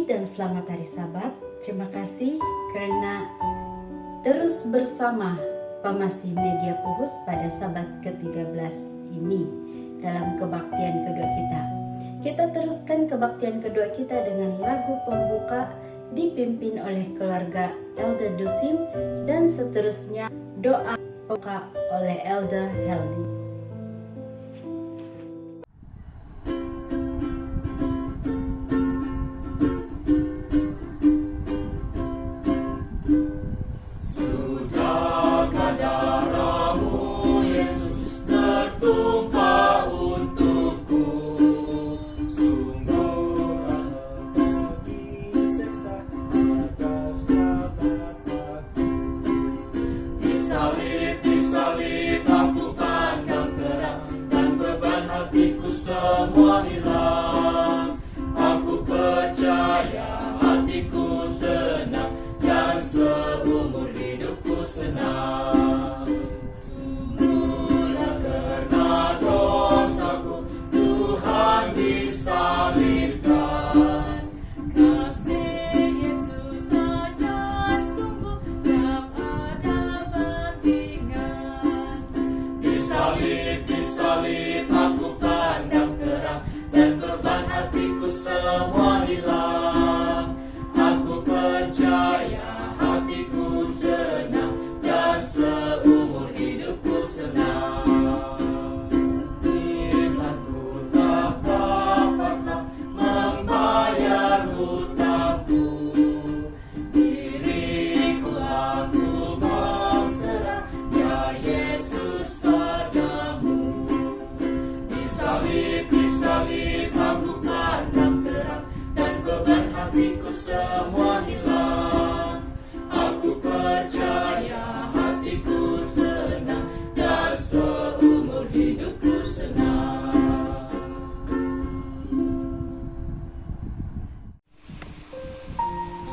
pagi dan selamat hari Sabat. Terima kasih karena terus bersama Pamasi Media Puhus pada Sabat ke-13 ini dalam kebaktian kedua kita. Kita teruskan kebaktian kedua kita dengan lagu pembuka dipimpin oleh keluarga Elder Dusim dan seterusnya doa pembuka oleh Elder Heldi.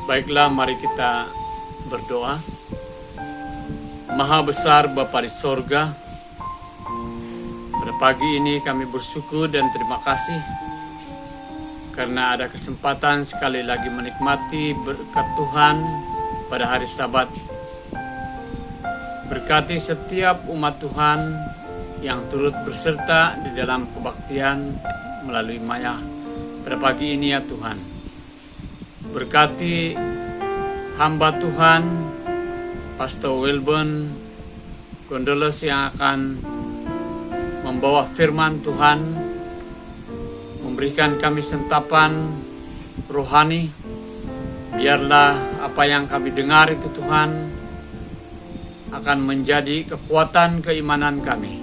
Baiklah, mari kita berdoa. Maha besar Bapa di sorga, pada pagi ini kami bersyukur dan terima kasih karena ada kesempatan sekali lagi menikmati berkat Tuhan pada hari Sabat. Berkati setiap umat Tuhan yang turut berserta di dalam kebaktian melalui Maya pada pagi ini ya Tuhan. Berkati hamba Tuhan, Pastor Wilburn Gondoles yang akan membawa firman Tuhan, memberikan kami sentapan rohani. Biarlah apa yang kami dengar itu Tuhan akan menjadi kekuatan keimanan kami.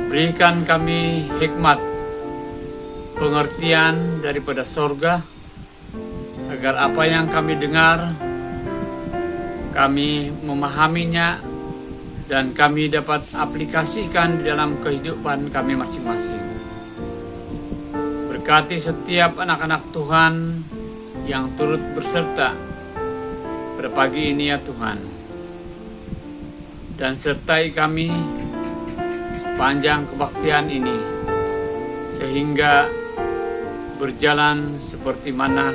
Berikan kami hikmat, pengertian daripada sorga, agar apa yang kami dengar, kami memahaminya dan kami dapat aplikasikan di dalam kehidupan kami masing-masing. Berkati setiap anak-anak Tuhan yang turut berserta pada pagi ini ya Tuhan. Dan sertai kami sepanjang kebaktian ini, sehingga berjalan seperti mana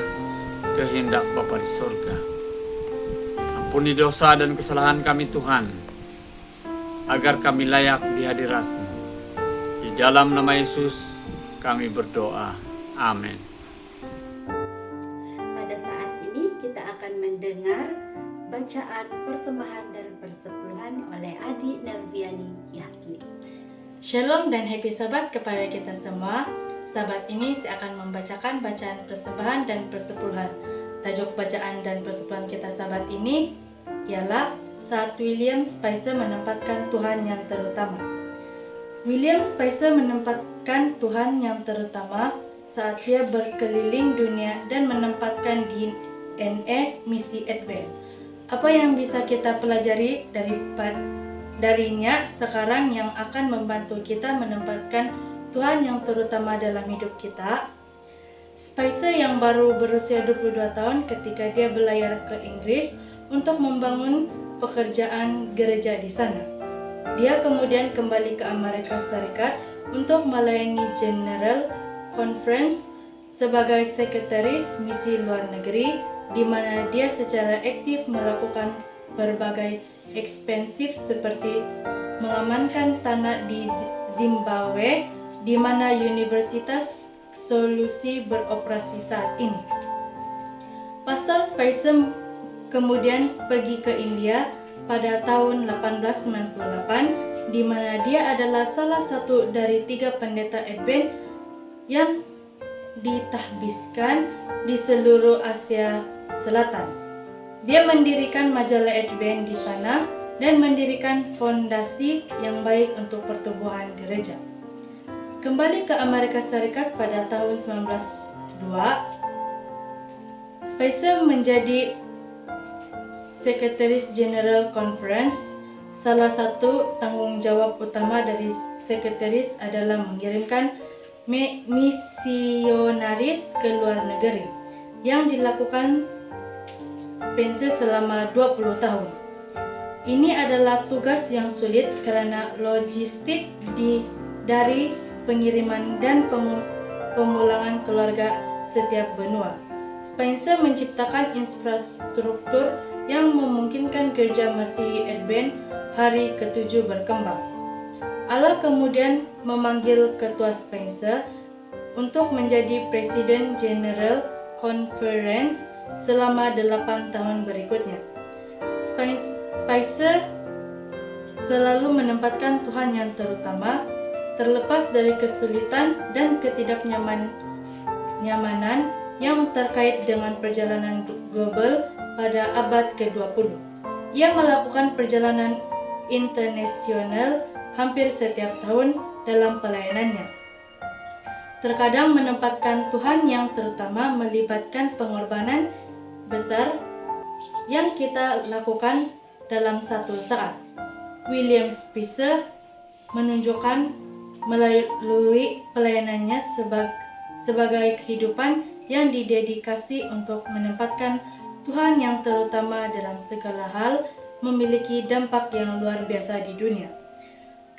kehendak Bapa di sorga. Ampuni dosa dan kesalahan kami Tuhan, agar kami layak di hadirat-Mu. Di dalam nama Yesus kami berdoa. Amin. Pada saat ini kita akan mendengar bacaan persembahan dan persepuluhan oleh Adi Nelviani Yasli. Shalom dan happy Sabat kepada kita semua. Sabat ini saya akan membacakan bacaan persembahan dan persepuluhan. Tajuk bacaan dan persepuluhan kita sabat ini ialah saat William Spicer menempatkan Tuhan yang terutama. William Spicer menempatkan Tuhan yang terutama saat dia berkeliling dunia dan menempatkan DNA misi Advent. Apa yang bisa kita pelajari darinya sekarang yang akan membantu kita menempatkan Tuhan yang terutama dalam hidup kita? Spicer yang baru berusia 22 tahun ketika dia berlayar ke Inggris untuk membangun pekerjaan gereja di sana. Dia kemudian kembali ke Amerika Serikat untuk melayani General Conference sebagai sekretaris misi luar negeri, di mana dia secara aktif melakukan berbagai ekspansif seperti mengamankan tanah di Zimbabwe, di mana Universitas Solusi beroperasi saat ini. Pastor Spicer kemudian pergi ke India pada tahun 1898, di mana dia adalah salah satu dari 3 pendeta Advent yang ditahbiskan di seluruh Asia Selatan. Dia mendirikan majalah Advent di sana dan mendirikan fondasi yang baik untuk pertumbuhan gereja. Kembali ke Amerika Serikat pada tahun 1902, Spicer menjadi Sekretaris General Conference. Salah satu tanggung jawab utama dari sekretaris adalah mengirimkan misionaris ke luar negeri, yang dilakukan Spicer selama 20 tahun. Ini adalah tugas yang sulit karena logistik dari pengiriman dan pemulangan keluarga setiap benua. Spicer menciptakan infrastruktur yang memungkinkan gereja Masih Advent hari ke-7 berkembang. Allah kemudian memanggil ketua Spicer untuk menjadi Presiden General Conference selama 8 tahun berikutnya. Spicer selalu menempatkan Tuhan yang terutama, terlepas dari kesulitan dan ketidaknyamanan yang terkait dengan perjalanan global pada abad ke-20. Ia melakukan perjalanan internasional hampir setiap tahun dalam pelayanannya. Terkadang menempatkan Tuhan yang terutama melibatkan pengorbanan besar yang kita lakukan dalam satu saat. William Spicer menunjukkan melalui pelayanannya sebagai kehidupan yang didedikasi untuk menempatkan Tuhan yang terutama dalam segala hal, memiliki dampak yang luar biasa di dunia.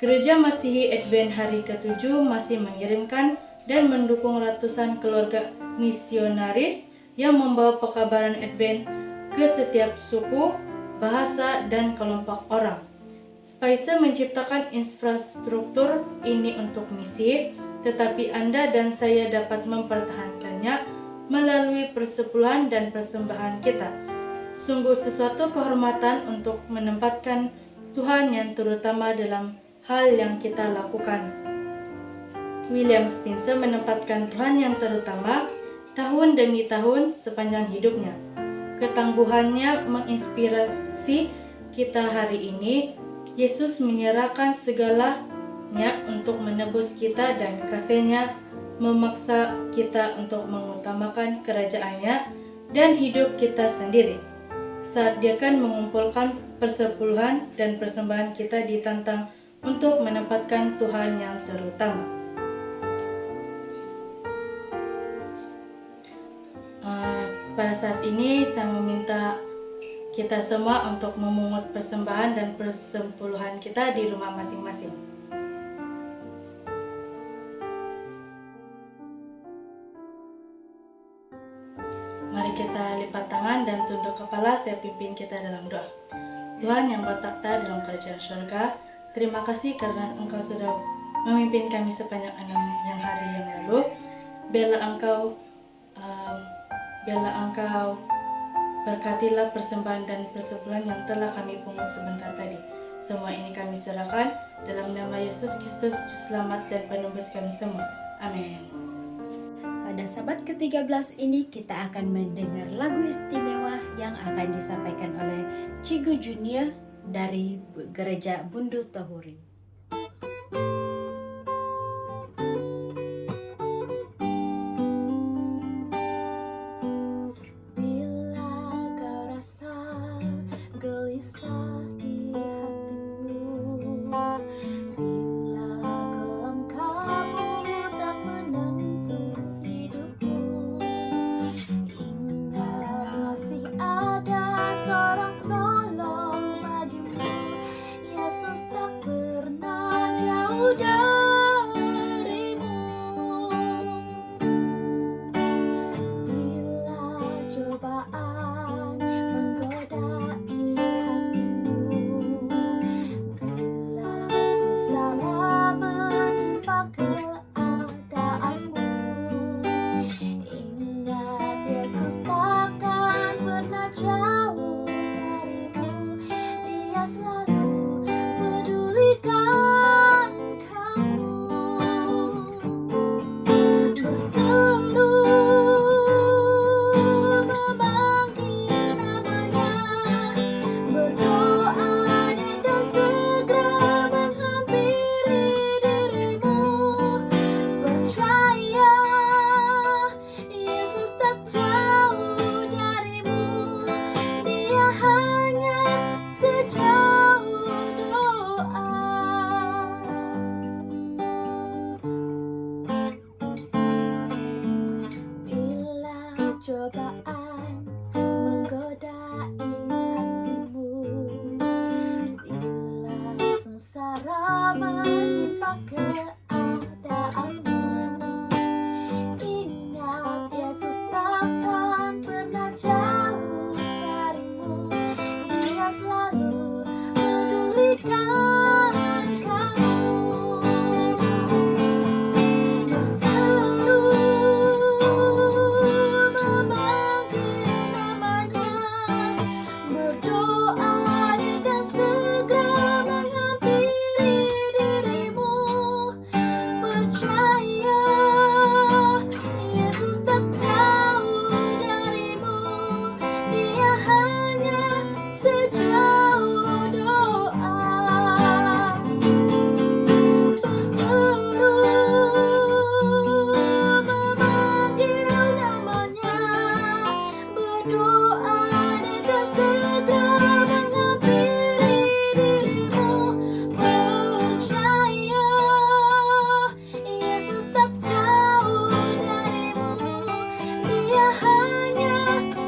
Gereja Masihi Advent hari ke-7 masih mengirimkan dan mendukung ratusan keluarga misionaris yang membawa pekabaran Advent ke setiap suku, bahasa, dan kelompok orang. Spicer menciptakan infrastruktur ini untuk misi, tetapi Anda dan saya dapat mempertahankannya melalui persepuluhan dan persembahan kita. Sungguh sesuatu kehormatan untuk menempatkan Tuhan yang terutama dalam hal yang kita lakukan. William Spicer menempatkan Tuhan yang terutama tahun demi tahun sepanjang hidupnya. Ketangguhannya menginspirasi kita hari ini. Yesus menyerahkan segalanya untuk menebus kita, dan kasih-Nya memaksa kita untuk mengutamakan kerajaan-Nya dan hidup kita sendiri. Saat Dia akan mengumpulkan persepuluhan dan persembahan, kita ditantang untuk menempatkan Tuhan yang terutama. Pada saat ini saya meminta kita semua untuk memungut persembahan dan persepuluhan kita di rumah masing-masing. Mari kita lipat tangan dan tunduk kepala, saya pimpin kita dalam doa. Tuhan yang bertakhta dalam kerajaan surga, terima kasih karena Engkau sudah memimpin kami sepanjang 6 hari yang lalu. Biarlah Engkau berkatilah persembahan dan persepuluhan yang telah kami pungut sebentar tadi. Semua ini kami serahkan dalam nama Yesus Kristus, Juru Selamat dan Penebus kami semua. Amin. Pada Sabat ke-13 ini kita akan mendengar lagu istimewa yang akan disampaikan oleh Cigu Junior dari Gereja Bundu Tohuri. Seorang penolong bagimu, Yesus tak pernah menimpa keadaanmu. Ingat, Yesus takkan pernah jauh darimu. Dia selalu pedulikan kamu. Berseru memanggil namanya, berdoa dia akan segera menghampiri dirimu. Percaya, Yesus tak jauh darimu. Dia hanya sejauh doa. Berseru memanggil namanya, berdoa dia akan segera menghampiri dirimu. Percaya, Yesus tak jauh darimu. Dia hanya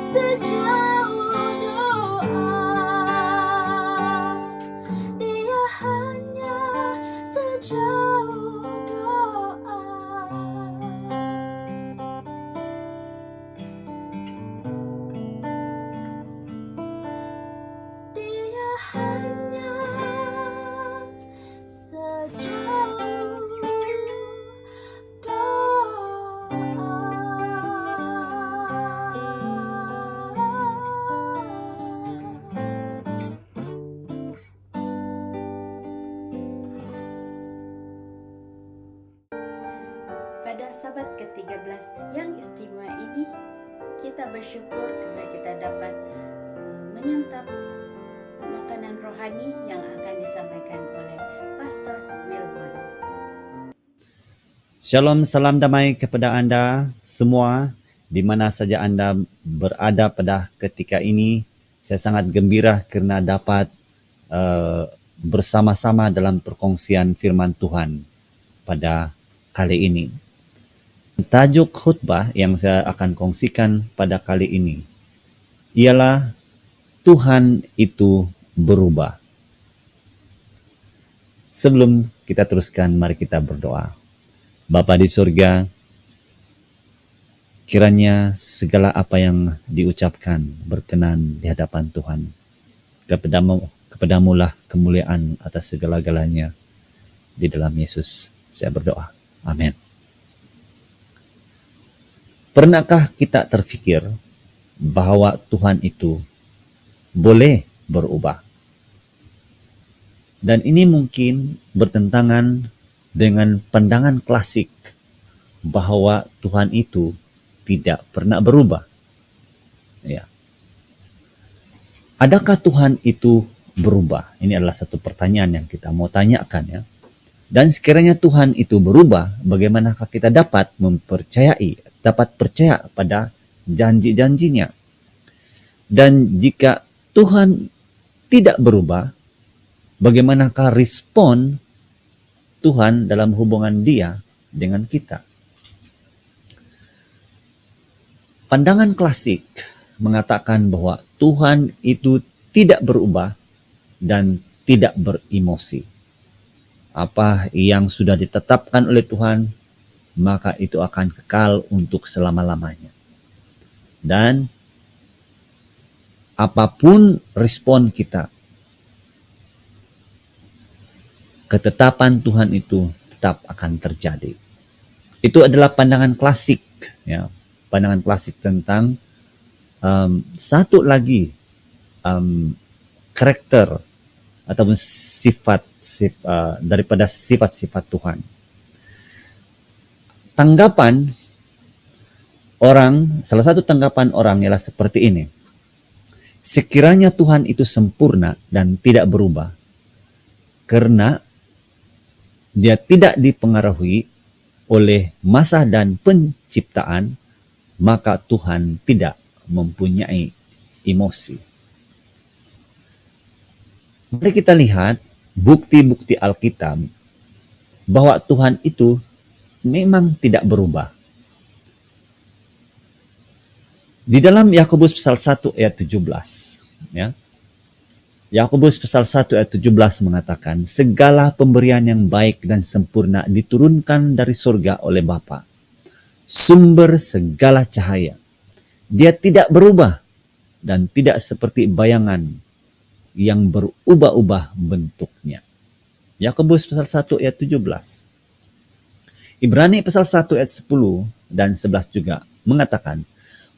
sejauh doa. Dia hanya sejauh doa. Dia hanya sejauh doa. Pada sabat ke-13 yang istimewa ini, kita bersyukur karena kita dapat menyantap makanan rohani yang akan disampaikan oleh Pastor Wilbon. Shalom, salam damai kepada Anda semua di mana saja Anda berada pada ketika ini. Saya sangat gembira kerana dapat bersama-sama dalam perkongsian firman Tuhan pada kali ini. Tajuk khutbah yang saya akan kongsikan pada kali ini ialah Tuhan itu berubah. Sebelum kita teruskan, mari kita berdoa. Bapa di surga, kiranya segala apa yang diucapkan berkenan di hadapan Tuhan. Kepadamu-Lah kemuliaan atas segala-galanya. Di dalam Yesus saya berdoa. Amin. Pernahkah kita terfikir bahwa Tuhan itu boleh berubah? Dan ini mungkin bertentangan dengan pandangan klasik bahwa Tuhan itu tidak pernah berubah. Ya. Adakah Tuhan itu berubah? Ini adalah satu pertanyaan yang kita mau tanyakan, ya. Dan sekiranya Tuhan itu berubah, bagaimanakah kita dapat percaya pada janji-janjinya? Dan jika Tuhan tidak berubah, bagaimanakah respon Tuhan dalam hubungan Dia dengan kita? Pandangan klasik mengatakan bahwa Tuhan itu tidak berubah dan tidak beremosi. Apa yang sudah ditetapkan oleh Tuhan, maka itu akan kekal untuk selama-lamanya. Dan apapun respon kita, ketetapan Tuhan itu tetap akan terjadi. Itu adalah pandangan klasik, ya, pandangan klasik tentang satu lagi karakter ataupun sifat daripada sifat-sifat Tuhan. Tanggapan orang, salah satu tanggapan orang ialah seperti ini. Sekiranya Tuhan itu sempurna dan tidak berubah, karena Dia tidak dipengaruhi oleh masa dan penciptaan, maka Tuhan tidak mempunyai emosi. Mari kita lihat bukti-bukti Alkitab bahwa Tuhan itu memang tidak berubah. Di dalam Yakobus pasal 1 ayat 17, ya. Yakobus pasal 1 ayat 17 mengatakan, segala pemberian yang baik dan sempurna diturunkan dari surga oleh Bapa, sumber segala cahaya. Dia tidak berubah dan tidak seperti bayangan yang berubah-ubah bentuknya. Yakobus pasal 1 ayat 17. Ibrani pasal 1 ayat 10 dan 11 juga mengatakan,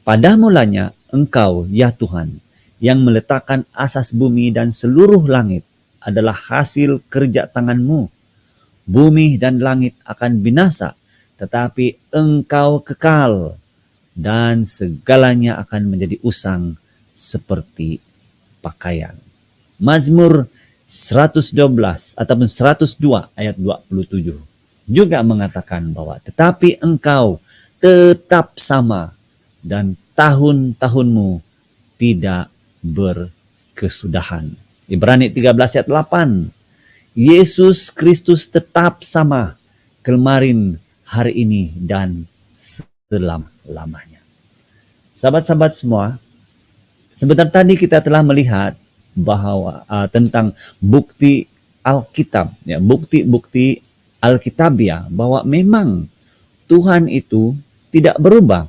pada mulanya Engkau, ya Tuhan, yang meletakkan asas bumi dan seluruh langit adalah hasil kerja tangan-Mu. Bumi dan langit akan binasa, tetapi Engkau kekal, dan segalanya akan menjadi usang seperti pakaian. Mazmur 112 ataupun 102 ayat 27 juga mengatakan bahwa tetapi Engkau tetap sama dan tahun-tahunmu tidak berkesudahan. Ibrani 13 ayat 8. Yesus Kristus tetap sama kemarin, hari ini, dan selama-lamanya. Sahabat-sahabat semua, sebentar tadi kita telah melihat bahwa tentang bukti Alkitab, ya, bukti-bukti Alkitabiah bahwa memang Tuhan itu tidak berubah.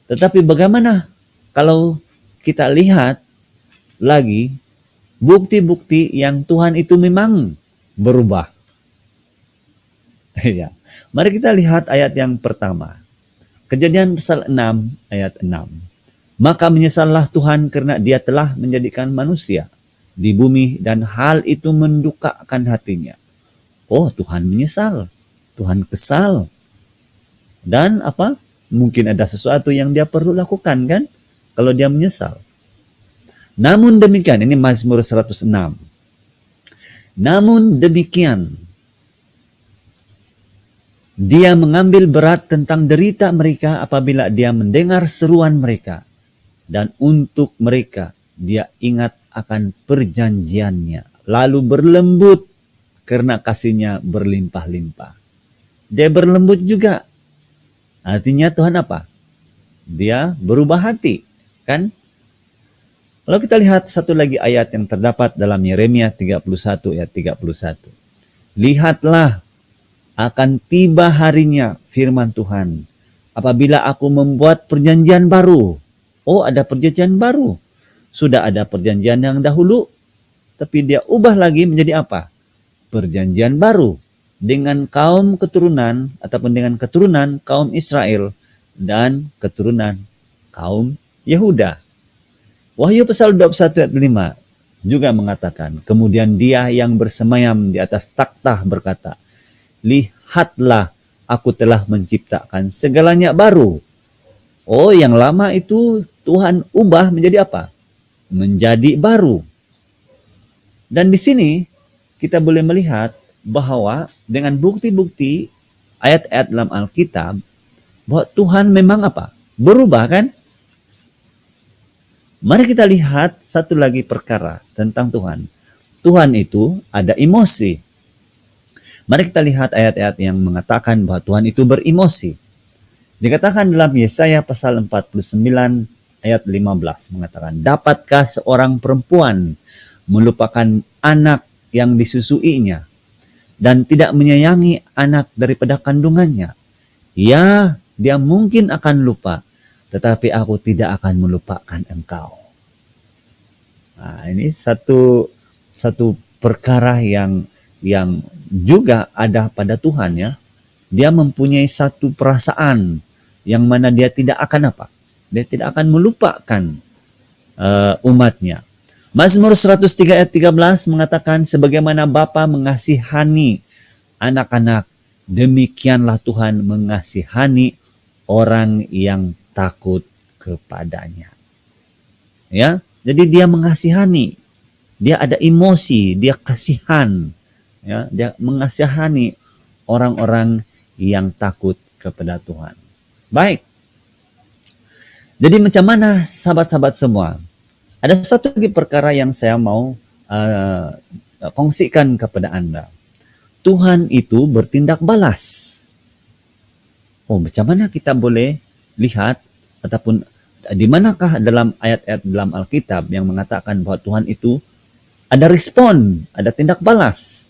Tetapi bagaimana kalau kita lihat lagi bukti-bukti yang Tuhan itu memang berubah? Ya. Mari kita lihat ayat yang pertama. Kejadian pasal 6 ayat 6. Maka menyesallah Tuhan karena Dia telah menjadikan manusia di bumi dan hal itu mendukakan hatinya. Oh, Tuhan menyesal. Tuhan kesal. Dan apa? Mungkin ada sesuatu yang Dia perlu lakukan, kan? Kalau Dia menyesal. Namun demikian, ini Mazmur 106. Namun demikian, Dia mengambil berat tentang derita mereka apabila Dia mendengar seruan mereka. Dan untuk mereka, Dia ingat akan perjanjiannya. Lalu berlembut karena kasih-Nya berlimpah-limpah. Dia berlembut juga. Artinya Tuhan apa? Dia berubah hati, kan? Kalau kita lihat satu lagi ayat yang terdapat dalam Yeremia 31 ayat 31. Lihatlah, akan tiba harinya, firman Tuhan, apabila aku membuat perjanjian baru. Oh, ada perjanjian baru. Sudah ada perjanjian yang dahulu, tapi Dia ubah lagi menjadi apa? Perjanjian baru dengan kaum keturunan ataupun dengan keturunan kaum Israel dan keturunan kaum Yehuda. Wahyu pasal 21 ayat 5 juga mengatakan, kemudian Dia yang bersemayam di atas takhta berkata, lihatlah, aku telah menciptakan segalanya baru. Oh, yang lama itu Tuhan ubah menjadi apa? Menjadi baru. Dan di sini kita boleh melihat bahwa dengan bukti-bukti ayat-ayat dalam Alkitab bahwa Tuhan memang apa? Berubah, kan? Mari kita lihat satu lagi perkara tentang Tuhan. Tuhan itu ada emosi. Mari kita lihat ayat-ayat yang mengatakan bahwa Tuhan itu beremosi. Dikatakan dalam Yesaya pasal 49 ayat 15 mengatakan, dapatkah seorang perempuan melupakan anak yang disusuinya dan tidak menyayangi anak daripada kandungannya? Ya, dia mungkin akan lupa, tetapi aku tidak akan melupakan engkau. Nah, ini satu perkara yang juga ada pada Tuhan, ya. Dia mempunyai satu perasaan yang mana Dia tidak akan apa? Dia tidak akan melupakan umatnya. Mazmur 103 ayat 13 mengatakan, sebagaimana Bapa mengasihani anak-anak, demikianlah Tuhan mengasihani orang yang takut kepadanya. Ya, jadi Dia mengasihani, Dia ada emosi, Dia kasihan, ya, Dia mengasihani orang-orang yang takut kepada Tuhan. Baik. Jadi macam mana sahabat-sahabat semua? Ada satu lagi perkara yang saya mau kongsikan kepada Anda. Tuhan itu bertindak balas. Oh, macam mana kita boleh lihat ataupun di manakah dalam ayat-ayat dalam Alkitab yang mengatakan bahwa Tuhan itu ada respon, ada tindak balas.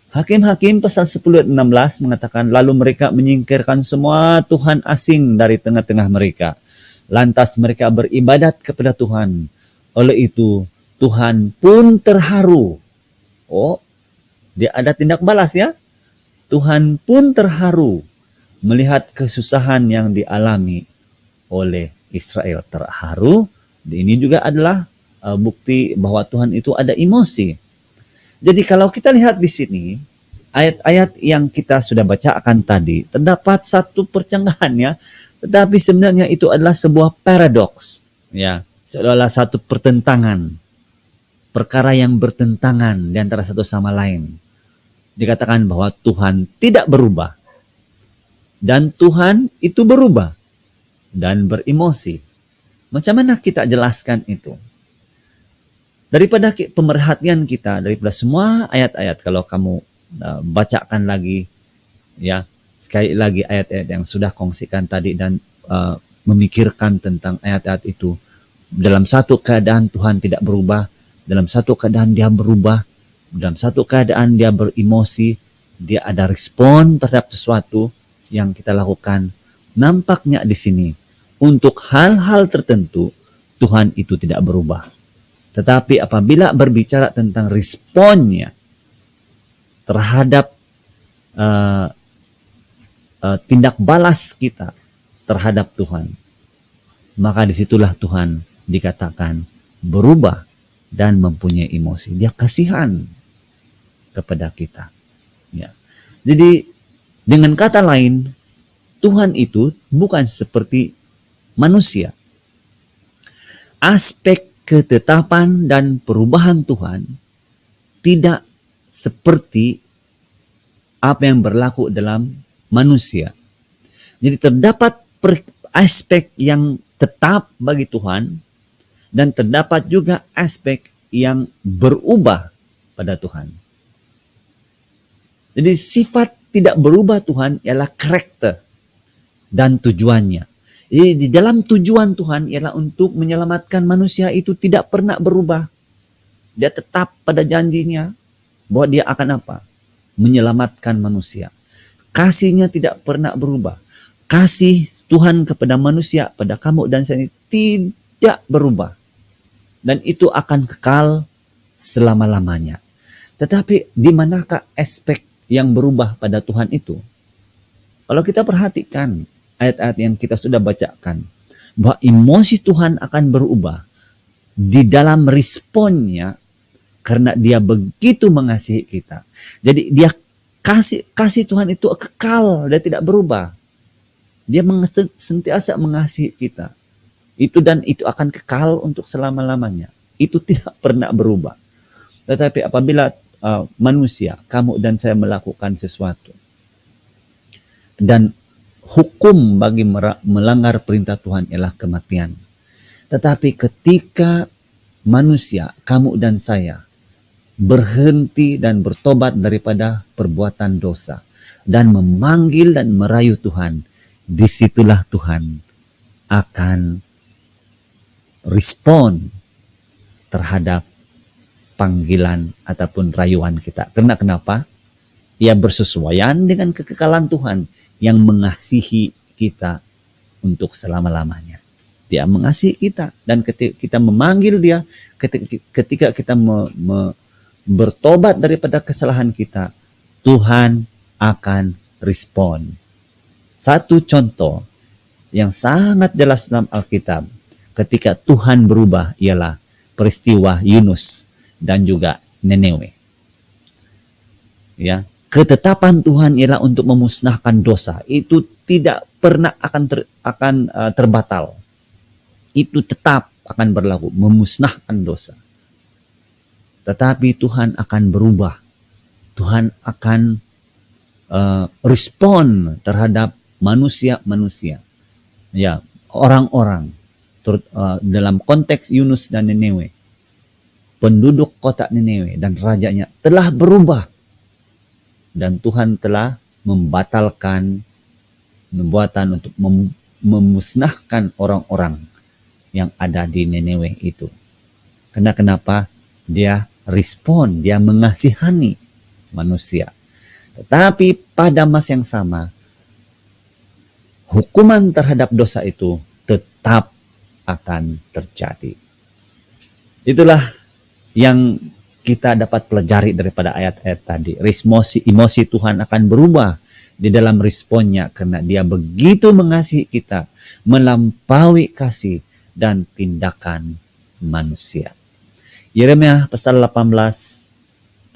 Hakim-Hakim pasal 10 ayat 16 mengatakan, lalu mereka menyingkirkan semua tuhan asing dari tengah-tengah mereka. Lantas mereka beribadat kepada Tuhan. Oleh itu, Tuhan pun terharu. Oh, dia ada tindak balas ya. Tuhan pun terharu melihat kesusahan yang dialami oleh Israel. Terharu, ini juga adalah bukti bahwa Tuhan itu ada emosi. Jadi kalau kita lihat di sini, ayat-ayat yang kita sudah bacakan tadi, terdapat satu percenggahan ya, tetapi sebenarnya itu adalah sebuah paradoks, ya, seolah-olah satu pertentangan, perkara yang bertentangan di antara satu sama lain. Dikatakan bahwa Tuhan tidak berubah, dan Tuhan itu berubah dan beremosi. Macam mana kita jelaskan itu? Daripada pemerhatian kita, daripada semua ayat-ayat, kalau kamu bacakan lagi, ya, sekali lagi ayat-ayat yang sudah kongsikan tadi dan memikirkan tentang ayat-ayat itu, dalam satu keadaan Tuhan tidak berubah, dalam satu keadaan dia berubah, dalam satu keadaan dia beremosi, dia ada respon terhadap sesuatu yang kita lakukan. Nampaknya di sini untuk hal-hal tertentu Tuhan itu tidak berubah. Tetapi apabila berbicara tentang responnya terhadap tindak balas kita terhadap Tuhan, maka disitulah Tuhan dikatakan berubah dan mempunyai emosi. Dia kasihan kepada kita. Ya. Jadi dengan kata lain, Tuhan itu bukan seperti manusia. Aspek ketetapan dan perubahan Tuhan tidak seperti apa yang berlaku dalam manusia. Jadi terdapat aspek yang tetap bagi Tuhan dan terdapat juga aspek yang berubah pada Tuhan. Jadi sifat tidak berubah Tuhan ialah karakter dan tujuannya. Jadi di dalam tujuan Tuhan ialah untuk menyelamatkan manusia itu tidak pernah berubah. Dia tetap pada janjinya bahwa dia akan apa? Menyelamatkan manusia. Kasihnya tidak pernah berubah. Kasih Tuhan kepada manusia, pada kamu dan saya tidak berubah. Dan itu akan kekal selama-lamanya. Tetapi di manakah aspek yang berubah pada Tuhan itu? Kalau kita perhatikan ayat-ayat yang kita sudah bacakan, bahwa emosi Tuhan akan berubah di dalam responnya karena dia begitu mengasihi kita. Jadi dia kasih Tuhan itu kekal, dia tidak berubah. Dia sentiasa mengasihi kita. Itu dan itu akan kekal untuk selama-lamanya. Itu tidak pernah berubah. Tetapi apabila manusia, kamu dan saya melakukan sesuatu, dan hukum bagi melanggar perintah Tuhan ialah kematian. Tetapi ketika manusia, kamu dan saya, berhenti dan bertobat daripada perbuatan dosa dan memanggil dan merayu Tuhan, disitulah Tuhan akan respon terhadap panggilan ataupun rayuan kita. Karena kenapa? Ia bersesuaian dengan kekekalan Tuhan yang mengasihi kita untuk selama-lamanya. Dia mengasihi kita, dan ketika kita memanggil dia, ketika kita bertobat daripada kesalahan kita, Tuhan akan respon. Satu contoh yang sangat jelas dalam Alkitab ketika Tuhan berubah ialah peristiwa Yunus dan juga Nineve. Ya, ketetapan Tuhan ialah untuk memusnahkan dosa. Itu tidak pernah akan terbatal. Itu tetap akan berlaku, memusnahkan dosa. Tetapi Tuhan akan berubah. Tuhan akan respon terhadap manusia-manusia. Ya, orang-orang. Dalam konteks Yunus dan Nineve, penduduk kota Nineve dan rajanya telah berubah. Dan Tuhan telah membatalkan nubuatan untuk memusnahkan orang-orang yang ada di Nineve itu. Karena kenapa? Dia respon, dia mengasihani manusia. Tetapi pada masa yang sama, hukuman terhadap dosa itu tetap akan terjadi. Itulah yang kita dapat pelajari daripada ayat-ayat tadi. Emosi Tuhan akan berubah di dalam responnya karena dia begitu mengasihi kita, melampaui kasih dan tindakan manusia. Yeremia pasal 18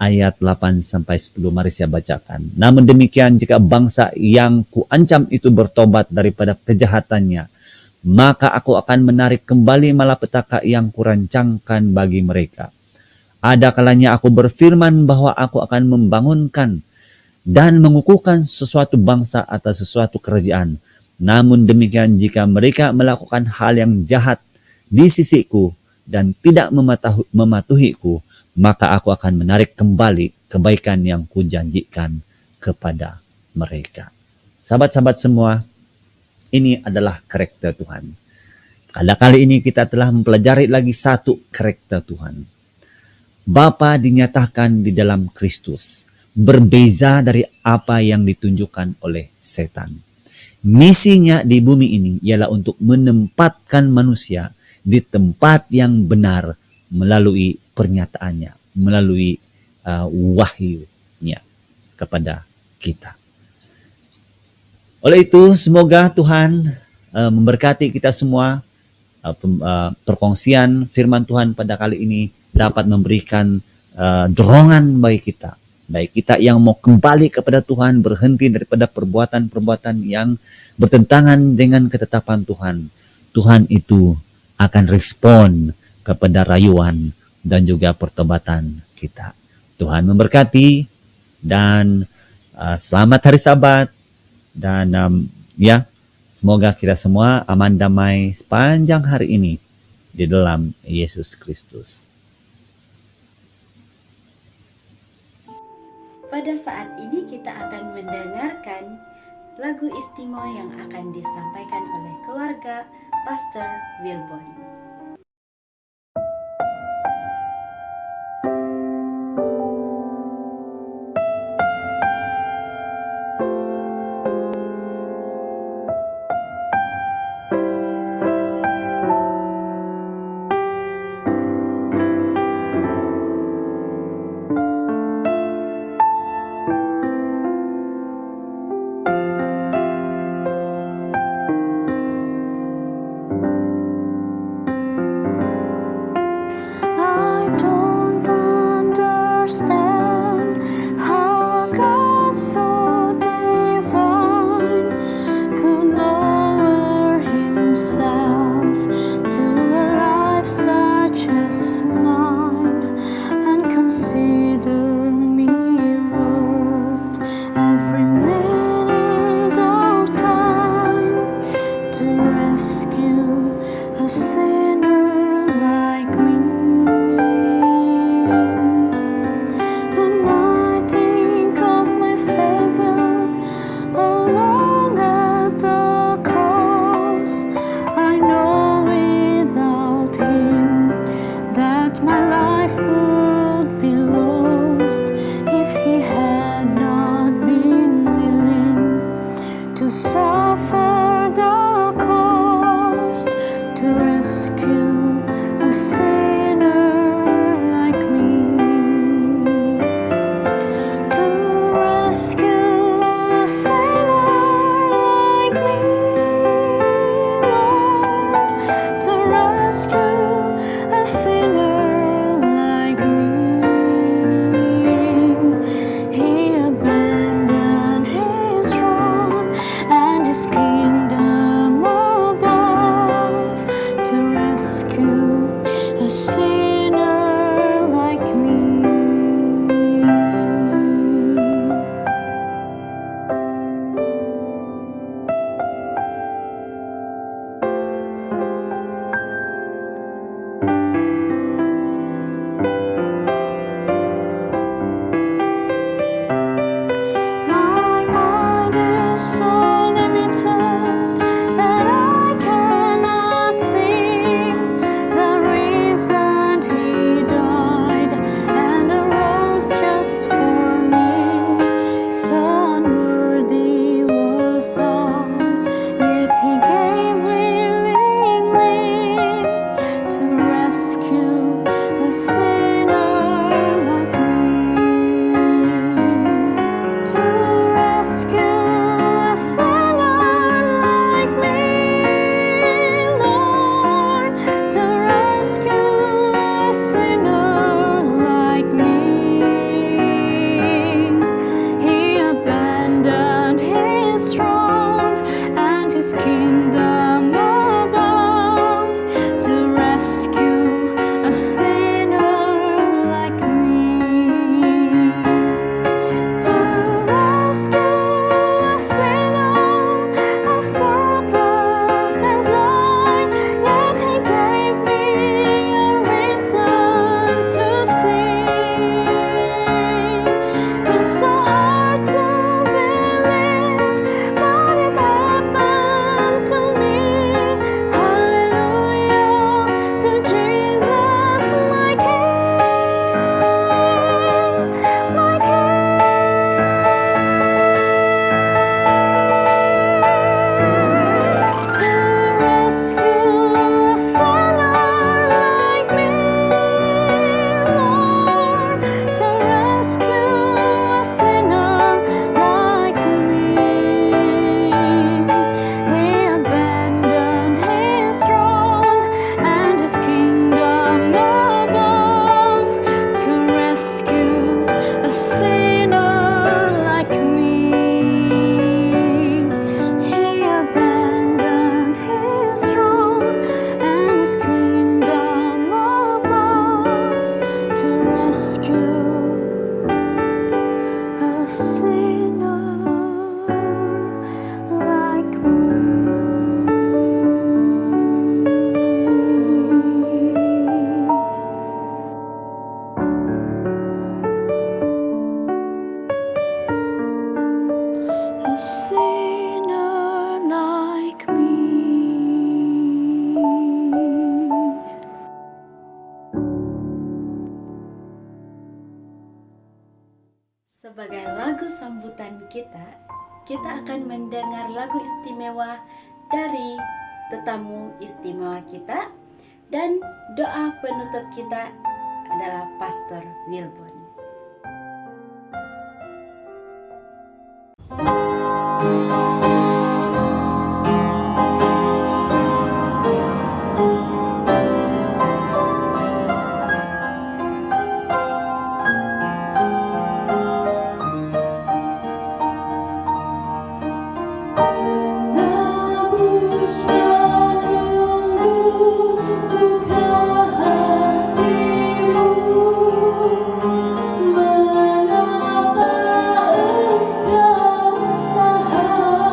ayat 8 sampai 10, mari saya bacakan. Namun demikian, jika bangsa yang kuancam itu bertobat daripada kejahatannya, maka aku akan menarik kembali malapetaka yang kurancangkan bagi mereka. Ada kalanya aku berfirman bahwa aku akan membangunkan dan mengukuhkan sesuatu bangsa atau sesuatu kerajaan. Namun demikian, jika mereka melakukan hal yang jahat di sisiku dan tidak mematuhiku, maka aku akan menarik kembali kebaikan yang kujanjikan kepada mereka. Sahabat-sahabat semua, ini adalah karakter Tuhan. Pada kali ini kita telah mempelajari lagi satu karakter Tuhan. Bapa dinyatakan di dalam Kristus, berbeza dari apa yang ditunjukkan oleh setan. Misinya di bumi ini ialah untuk menempatkan manusia di tempat yang benar melalui pernyataannya, melalui wahyunya kepada kita. Oleh itu, semoga Tuhan memberkati kita semua. Perkongsian firman Tuhan pada kali ini dapat memberikan dorongan bagi kita. Baik kita yang mau kembali kepada Tuhan, berhenti daripada perbuatan-perbuatan yang bertentangan dengan ketetapan Tuhan. Tuhan itu akan respon kepada rayuan dan juga pertobatan kita. Tuhan memberkati dan selamat hari Sabat dan semoga kita semua aman damai sepanjang hari ini di dalam Yesus Kristus. Pada saat ini kita akan mendengarkan lagu istimewa yang akan disampaikan oleh keluarga Pastor Wilbon. I don't understand how a God so divine could lower himself to a life such as mine and consider me worth every minute of time to rescue a sinner like me. When I think of my Savior alone at the cross, I know without Him that my life would be lost if He had not been willing to suffer the cost to rescue a sinner like me. To rescue a sinner like me, Lord. To rescue a sinner like me. He abandoned His throne and His kingdom rescue a sinner like me, Lord, to rescue a sinner like me. He abandoned his throne and his kingdom above to rescue a sinner like me. To rescue a sinner as worthless as I, yet he gave me a reason to sing. It's so hard to believe, but it happened to me. Hallelujah to Jesus, my King, my King. To rescue a sinner like me, Lord, to rescue a sinner like me. He abandoned his throne and his kingdom above to rescue a sinner like me. He abandoned his throne and his kingdom above to rescue a sinner like me. A sinner like me. Sebagai lagu sambutan kita akan mendengar lagu istimewa dari tetamu istimewa kita, dan doa penutup kita adalah Pastor Wilbon. Mengapa engkau tahan?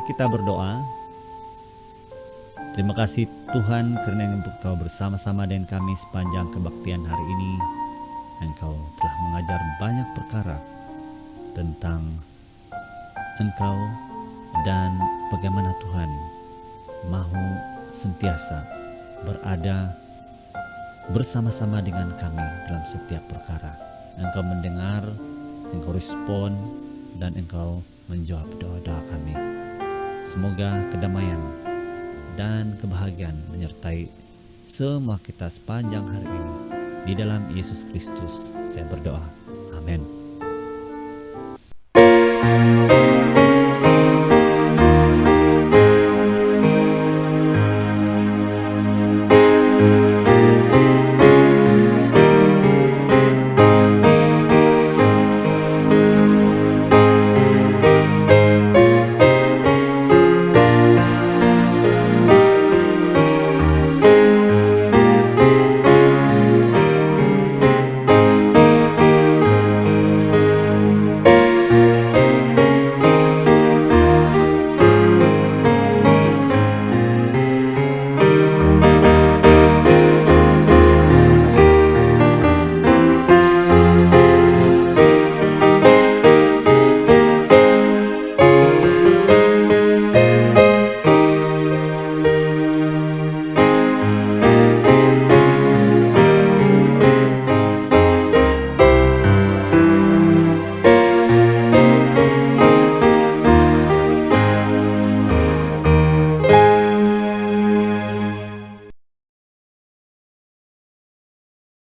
Mari kita berdoa. Terima kasih Tuhan karena Engkau bersama-sama dengan kami sepanjang kebaktian hari ini. Engkau telah mengajar banyak perkara tentang Engkau dan bagaimana Tuhan mahu sentiasa berada bersama-sama dengan kami dalam setiap perkara. Engkau mendengar, Engkau respon, dan Engkau menjawab doa-doa kami. Semoga kedamaian dan kebahagiaan menyertai semua kita sepanjang hari ini. Di dalam Yesus Kristus saya berdoa. Amin.